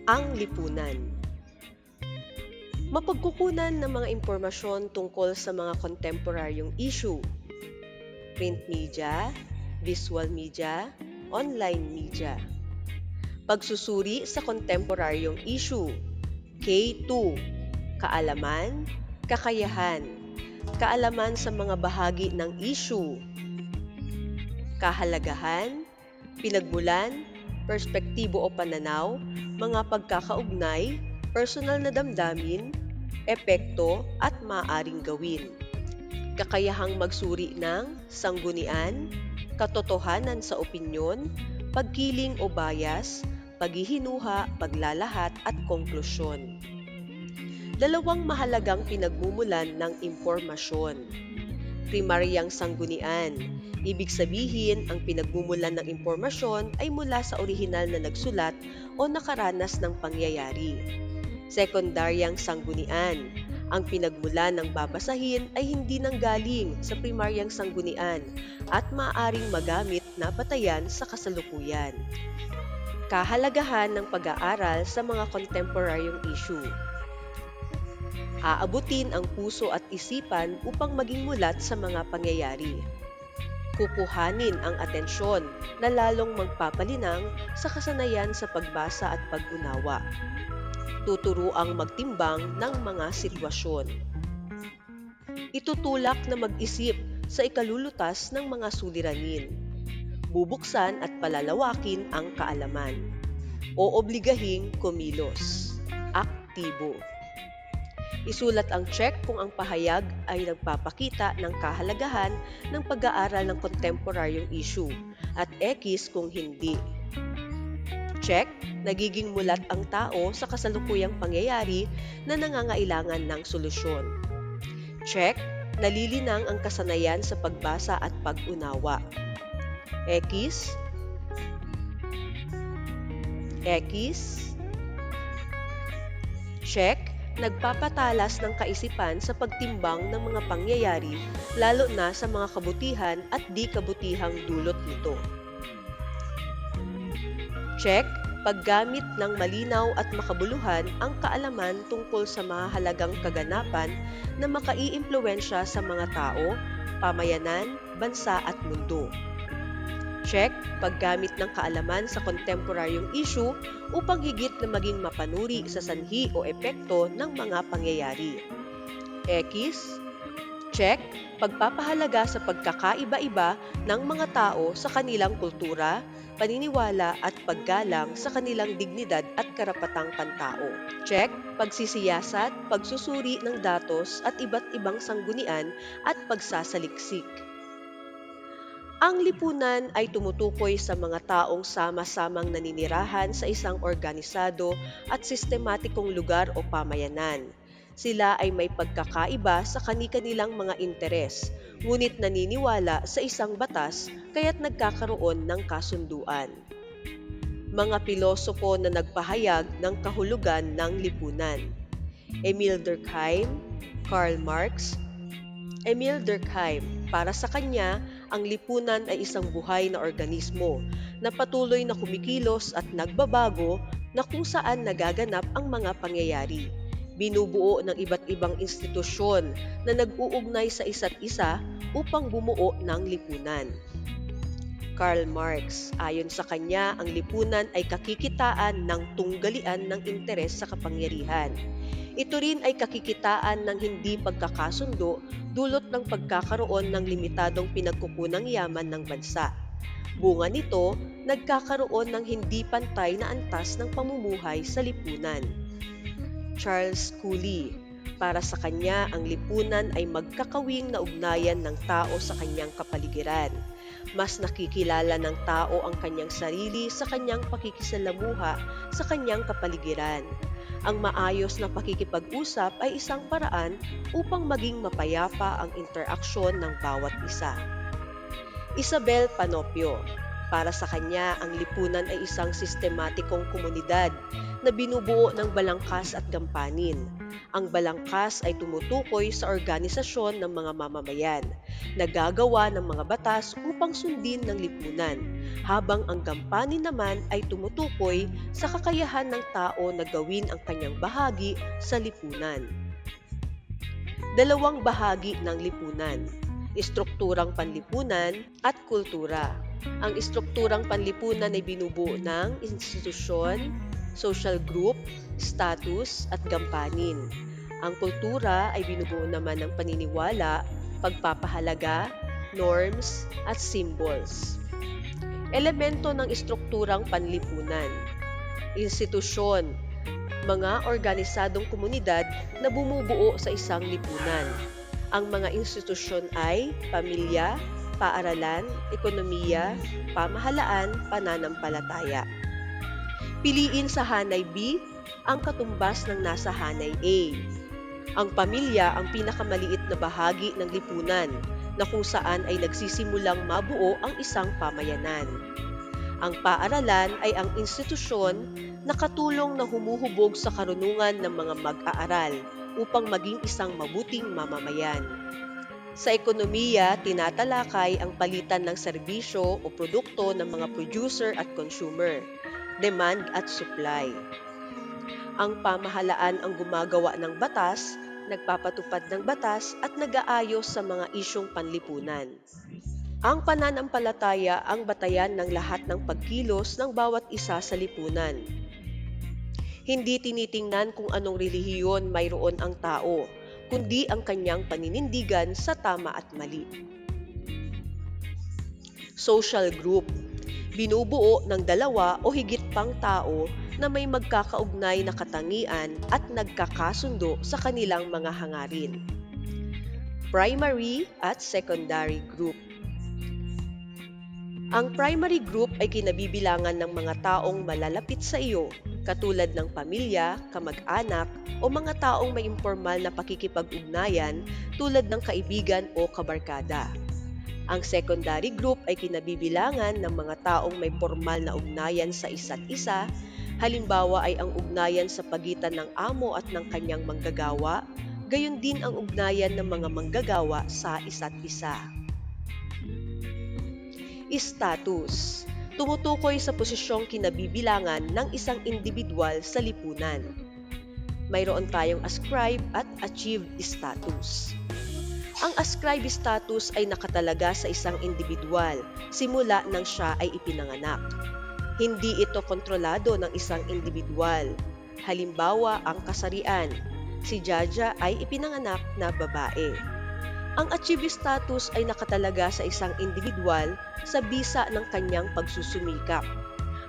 Ang lipunan. Mapagkukunan ng mga impormasyon tungkol sa mga kontemporaryong issue, print media, visual media, online media. Pagsusuri sa kontemporaryong issue, K2, kaalaman, kakayahan, kaalaman sa mga bahagi ng issue, kahalagahan, pinagmulan, perspektibo o pananaw, mga pagkakaugnay, personal na damdamin, epekto at maaaring gawin. Kakayahang magsuri ng sanggunian, katotohanan sa opinyon, pagkiling o bias, paghihinuha, paglalahat at konklusyon. Dalawang mahalagang pinagmumulan ng impormasyon. Primaryang sanggunian. Ibig sabihin, ang pinagmumulan ng impormasyon ay mula sa orihinal na nagsulat o nakaranas ng pangyayari. Sekundaryang sanggunian. Ang pinagmulan ng babasahin ay hindi nanggaling sa primaryang sanggunian at maaaring magamit na batayan sa kasalukuyan. Kahalagahan ng pag-aaral sa mga kontemporaryong issue. Aabutin ang puso at isipan upang maging mulat sa mga pangyayari. Kukuhanin ang atensyon na lalong magpapalinang sa kasanayan sa pagbasa at pag-unawa. Tuturuang magtimbang ng mga sitwasyon. Itutulak na mag-isip sa ikalulutas ng mga suliranin. Bubuksan at palalawakin ang kaalaman. Oobligahing kumilos. Aktibo. Isulat ang check kung ang pahayag ay nagpapakita ng kahalagahan ng pag-aaral ng kontemporaryong issue at X kung hindi. Check, nagiging mulat ang tao sa kasalukuyang pangyayari na nangangailangan ng solusyon. Check, nalilinang ang kasanayan sa pagbasa at pag-unawa. X. Check, nagpapatalas ng kaisipan sa pagtimbang ng mga pangyayari lalo na sa mga kabutihan at di kabutihang dulot nito. Check, paggamit ng malinaw at makabuluhan ang kaalaman tungkol sa mahalagang kaganapan na makaiimpluwensya sa mga tao, pamayanan, bansa at mundo. Check, paggamit ng kaalaman sa kontemporaryong issue upang higit na maging mapanuri sa sanhi o epekto ng mga pangyayari. X. Check, pagpapahalaga sa pagkakaiba-iba ng mga tao sa kanilang kultura, paniniwala at paggalang sa kanilang dignidad at karapatang pantao. Check, pagsisiyasat, pagsusuri ng datos at iba't ibang sanggunian at pagsasaliksik. Ang lipunan ay tumutukoy sa mga taong sama-samang naninirahan sa isang organisado at sistematikong lugar o pamayanan. Sila ay may pagkakaiba sa kani-kanilang mga interes, ngunit naniniwala sa isang batas kaya't nagkakaroon ng kasunduan. Mga pilosopo na nagpahayag ng kahulugan ng lipunan. Emile Durkheim, Karl Marx. Emile Durkheim, para sa kanya, ang lipunan ay isang buhay na organismo na patuloy na kumikilos at nagbabago na kung saan nagaganap ang mga pangyayari. Binubuo ng iba't ibang institusyon na nag-uugnay sa isa't isa upang bumuo ng lipunan. Karl Marx, ayon sa kanya, ang lipunan ay kakikitaan ng tunggalian ng interes sa kapangyarihan. Ito rin ay kakikitaan ng hindi pagkakasundo dulot ng pagkakaroon ng limitadong pinagkukunang yaman ng bansa. Bunga nito, nagkakaroon ng hindi pantay na antas ng pamumuhay sa lipunan. Charles Cooley, para sa kanya, ang lipunan ay magkakawing na ugnayan ng tao sa kanyang kapaligiran. Mas nakikilala ng tao ang kanyang sarili sa kanyang pakikisalamuha sa kanyang kapaligiran. Ang maayos na pakikipag-usap ay isang paraan upang maging mapayapa ang interaksyon ng bawat isa. Isabel Panopio, Para sa kanya, ang lipunan ay isang sistematikong komunidad na binubuo ng balangkas at gampanin. Ang balangkas ay tumutukoy sa organisasyon ng mga mamamayan, nagagawa ng mga batas upang sundin ng lipunan, habang ang gampanin naman ay tumutukoy sa kakayahan ng tao na gawin ang kanyang bahagi sa lipunan. Dalawang bahagi ng lipunan: istrukturang panlipunan at kultura. Ang istrukturang panlipunan ay binubuo ng institusyon, social group, status, at gampanin. Ang kultura ay binubuo naman ng paniniwala, pagpapahalaga, norms, at symbols. Elemento ng istrukturang panlipunan: institusyon, mga organisadong komunidad na bumubuo sa isang lipunan. Ang mga institusyon ay pamilya, paaralan, ekonomiya, pamahalaan, pananampalataya. Piliin sa hanay B ang katumbas ng nasa hanay A. Ang pamilya ang pinakamaliit na bahagi ng lipunan na kung saan ay nagsisimulang mabuo ang isang pamayanan. Ang paaralan ay ang institusyon na katulong na humuhubog sa karunungan ng mga mag-aaral upang maging isang mabuting mamamayan. Sa ekonomiya, tinatalakay ang palitan ng serbisyo o produkto ng mga producer at consumer, demand at supply. Ang pamahalaan ang gumagawa ng batas, nagpapatupad ng batas at nag-aayos sa mga isyong panlipunan. Ang pananampalataya ang batayan ng lahat ng pagkilos ng bawat isa sa lipunan. Hindi tinitingnan kung anong relihiyon mayroon ang tao, kundi ang kanyang paninindigan sa tama at mali. Social group: binubuo ng dalawa o higit pang tao na may magkakaugnay na katangian at nagkakasundo sa kanilang mga hangarin. Primary at secondary group: ang primary group ay kinabibilangan ng mga taong malalapit sa iyo, katulad ng pamilya, kamag-anak, o mga taong may impormal na pakikipag-ugnayan tulad ng kaibigan o kabarkada. Ang secondary group ay kinabibilangan ng mga taong may formal na ugnayan sa isa't isa, halimbawa ay ang ugnayan sa pagitan ng amo at ng kanyang manggagawa, gayon din ang ugnayan ng mga manggagawa sa isa't isa. Status: tumutukoy sa posisyong kinabibilangan ng isang individual sa lipunan. Mayroon tayong ascribed at achieved status. Ang ascribed status ay nakatalaga sa isang individual simula nang siya ay ipinanganak. Hindi ito kontrolado ng isang individual. Halimbawa, ang kasarian. Si Jaja ay ipinanganak na babae. Ang achieved status ay nakatalaga sa isang individual sa bisa ng kanyang pagsusumikap.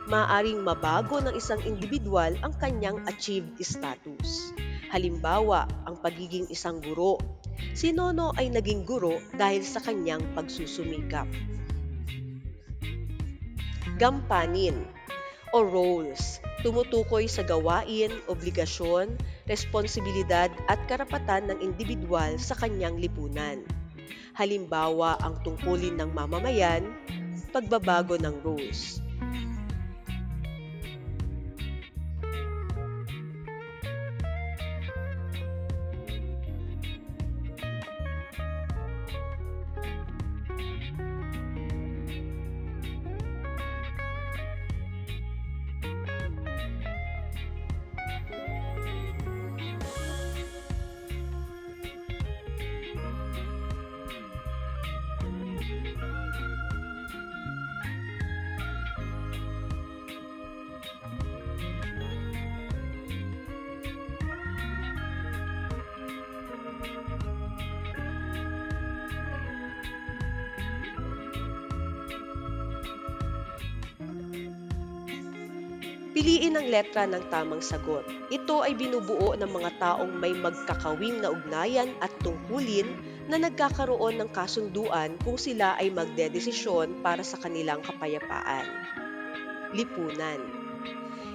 Maaaring mabago ng isang individual ang kanyang achieved status. Halimbawa, ang pagiging isang guro. Si Nono ay naging guro dahil sa kanyang pagsusumikap. Gampanin o roles: tumutukoy sa gawain, obligasyon, responsibilidad at karapatan ng individual sa kanyang lipunan. Halimbawa, ang tungkulin ng mamamayan, pagbabago ng rules. Piliin ang letra ng tamang sagot. Ito ay binubuo ng mga taong may magkakawing na ugnayan at tungkulin na nagkakaroon ng kasunduan kung sila ay magdedesisyon para sa kanilang kapayapaan. Lipunan.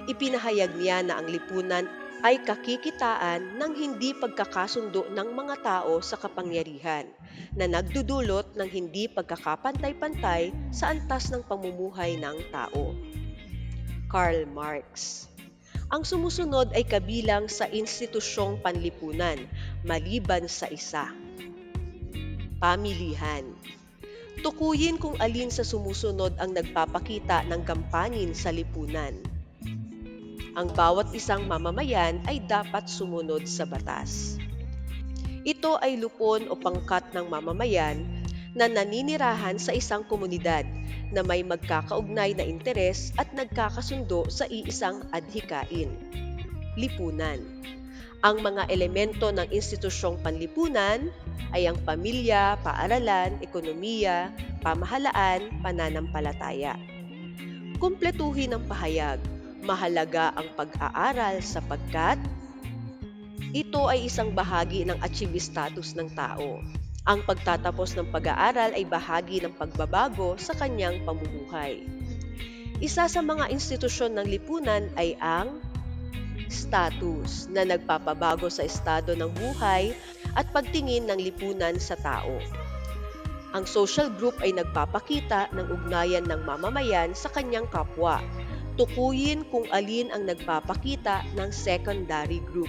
Ipinahayag niya na ang lipunan ay kakikitaan ng hindi pagkakasundo ng mga tao sa kapangyarihan na nagdudulot ng hindi pagkakapantay-pantay sa antas ng pamumuhay ng tao. Karl Marx. Ang sumusunod ay kabilang sa institusyong panlipunan, maliban sa isa. Pamilihan. Tukuyin kung alin sa sumusunod ang nagpapakita ng gampanin sa lipunan. Ang bawat isang mamamayan ay dapat sumunod sa batas. Ito ay lupon o pangkat ng mamamayan na naninirahan sa isang komunidad na may magkakaugnay na interes at nagkakasundo sa iisang adhikain. Lipunan. Ang mga elemento ng institusyong panlipunan ay ang pamilya, paaralan, ekonomiya, pamahalaan, pananampalataya. Kumpletuhin ang pahayag. Mahalaga ang pag-aaral sapagkat ito ay isang bahagi ng achieve status ng tao. Ang pagtatapos ng pag-aaral ay bahagi ng pagbabago sa kanyang pamumuhay. Isa sa mga institusyon ng lipunan ay ang status na nagpapabago sa estado ng buhay at pagtingin ng lipunan sa tao. Ang social group ay nagpapakita ng ugnayan ng mamamayan sa kanyang kapwa. Tukuyin kung alin ang nagpapakita ng secondary group.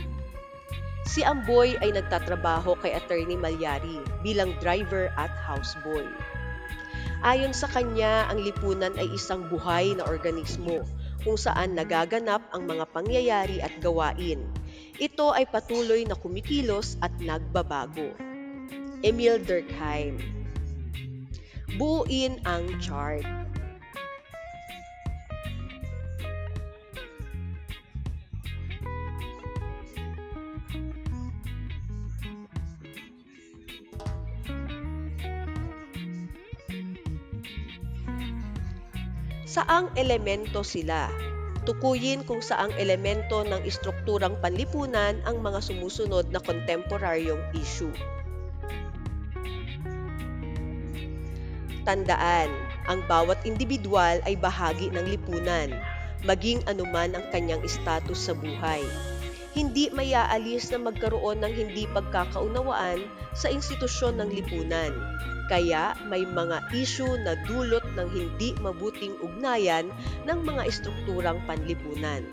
Si Amboy ay nagtatrabaho kay Attorney Malyari bilang driver at houseboy. Ayon sa kanya, ang lipunan ay isang buhay na organismo kung saan nagaganap ang mga pangyayari at gawain. Ito ay patuloy na kumikilos at nagbabago. Emil Durkheim. Buuin ang chart. Saang elemento sila? Tukuyin kung saang elemento ng istrukturang panlipunan ang mga sumusunod na kontemporaryong issue. Tandaan, ang bawat individual ay bahagi ng lipunan, maging anuman ang kanyang status sa buhay. Hindi maiaalis na magkaroon ng hindi pagkakaunawaan sa institusyon ng lipunan. Kaya may mga issue na dulot ng hindi mabuting ugnayan ng mga estrukturang panlipunan.